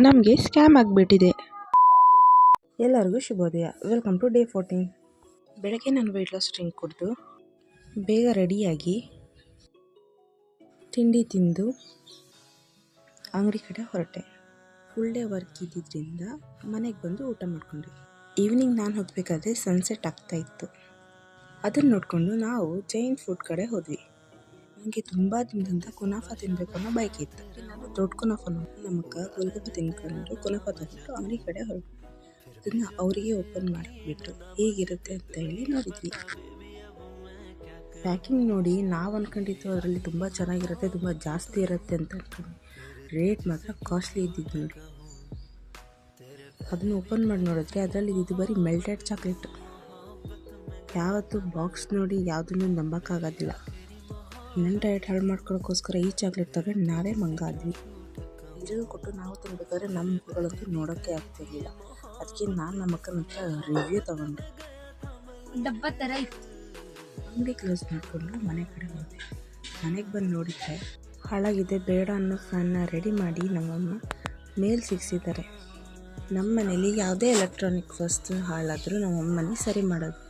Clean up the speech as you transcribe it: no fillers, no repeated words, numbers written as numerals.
ನಮಗೆ ಸ್ಕ್ಯಾಮ್ ಆಗಿಬಿಟ್ಟಿದೆ. ಎಲ್ಲರಿಗೂ ಶುಭೋದಯ. Welcome to day 14. ಬೆಳಗ್ಗೆ ನಾನು ವೆಯ್ಟ್ ಲಾಸ್ ಡ್ರಿಂಕ್ ಕುಡಿದು ಬೇಗ ರೆಡಿಯಾಗಿ ತಿಂಡಿ ತಿಂದು ಅಂಗಡಿ ಕಡೆ ಹೊರಟೆ. ಫುಲ್ ಡೇ ವರ್ಕ್ ಇದ್ದಿದ್ದರಿಂದ ಮನೆಗೆ ಬಂದು ಊಟ ಮಾಡಿಕೊಂಡೆ. ಈವ್ನಿಂಗ್ ನಾನು ಹೋಗಬೇಕಾದ್ರೆ ಸನ್ಸೆಟ್ ಆಗ್ತಾ ಇತ್ತು. ಅದನ್ನು ನೋಡಿಕೊಂಡು ನಾವು ಜೈನ್ ಫುಡ್ ಕಡೆ ಹೋದ್ವಿ. ನನಗೆ ತುಂಬ ದಿನದಿಂದ ಕುನಾಫಾ ತಿನ್ನಬೇಕು ಅನ್ನೋ ಬಯಕೆ ಇತ್ತು. ನಾನು ದೊಡ್ಡ ಕುನಾಫಾ ನಮ್ಮಕ್ಕ ಗೋಲ್ಗಪ್ಪ ತಿನ್ಕೊಂಡು ಕುನಾಫಾ ತಗೊಂಡು ಅಂಗಡಿ ಕಡೆ ಹೊರಟು ಅದನ್ನು ಅವರಿಗೆ ಓಪನ್ ಮಾಡಿಬಿಟ್ಟು ಹೇಗಿರುತ್ತೆ ಅಂತ ಹೇಳಿ ನೋಡಿದ್ವಿ. ಪ್ಯಾಕಿಂಗ್ ನೋಡಿ ನಾವು ಅಂದ್ಕೊಂಡಿದ್ದು ಅದರಲ್ಲಿ ತುಂಬ ಚೆನ್ನಾಗಿರುತ್ತೆ, ತುಂಬ ಜಾಸ್ತಿ ಇರುತ್ತೆ ಅಂತ ಅಂದ್ಕೊಂಡು. ರೇಟ್ ಮಾತ್ರ ಕಾಸ್ಟ್ಲಿ ಇದ್ದಿದ್ದು ನೋಡಿ. ಅದನ್ನು ಓಪನ್ ಮಾಡಿ ನೋಡಿದ್ರೆ ಅದರಲ್ಲಿ ಇದು ಬರೀ ಮೆಲ್ಟೆಡ್ ಚಾಕ್ಲೇಟು. ಯಾವತ್ತೂ ಬಾಕ್ಸ್ ನೋಡಿ ಯಾವುದನ್ನು ನಂಬೋಕ್ಕಾಗೋದಿಲ್ಲ. ನನ್ನ ಡಯಟ್ ಹಾಳು ಮಾಡ್ಕೊಳ್ಳೋಕ್ಕೋಸ್ಕರ ಈ ಚಾಕ್ಲೇಟ್ ತಗೊಂಡು ನಾವೇ ಮಂಗಾದ್ವಿ. ಎಲ್ಲರಿಗೂ ಕೊಟ್ಟು ನಾವು ತಿನ್ಬೇಕಾದ್ರೆ ನಮ್ಮ ಮುಖಗಳಂತೂ ನೋಡೋಕ್ಕೆ ಆಗ್ತಿರ್ಲಿಲ್ಲ. ಅದಕ್ಕೆ ನಾನು ನಮ್ಮ ಅಕ್ಕನ ಹತ್ರ ರಿವ್ಯೂ ತಗೊಂಡೆ. ಡಬ್ಬ ಥರ ಇತ್ತು. ಅಂಗಡಿ ಕ್ಲೋಸ್ ಮಾಡಿಕೊಂಡು ಮನೆ ಕಡೆ ಹೋದೆ. ಮನೆಗೆ ಬಂದು ನೋಡಿದ್ರೆ ಹಾಳಾಗಿದೆ ಬೇಡ ಅನ್ನೋ ಫ್ಯಾನ್ನ ರೆಡಿ ಮಾಡಿ ನಮ್ಮಮ್ಮ ಮೇಲೆ ಸಿಗಿಸಿದ್ದಾರೆ. ನಮ್ಮ ಮನೇಲಿ ಯಾವುದೇ ಎಲೆಕ್ಟ್ರಾನಿಕ್ ವಸ್ತು ಹಾಳಾದರೂ ನಮ್ಮಮ್ಮನೇ ಸರಿ ಮಾಡೋದು.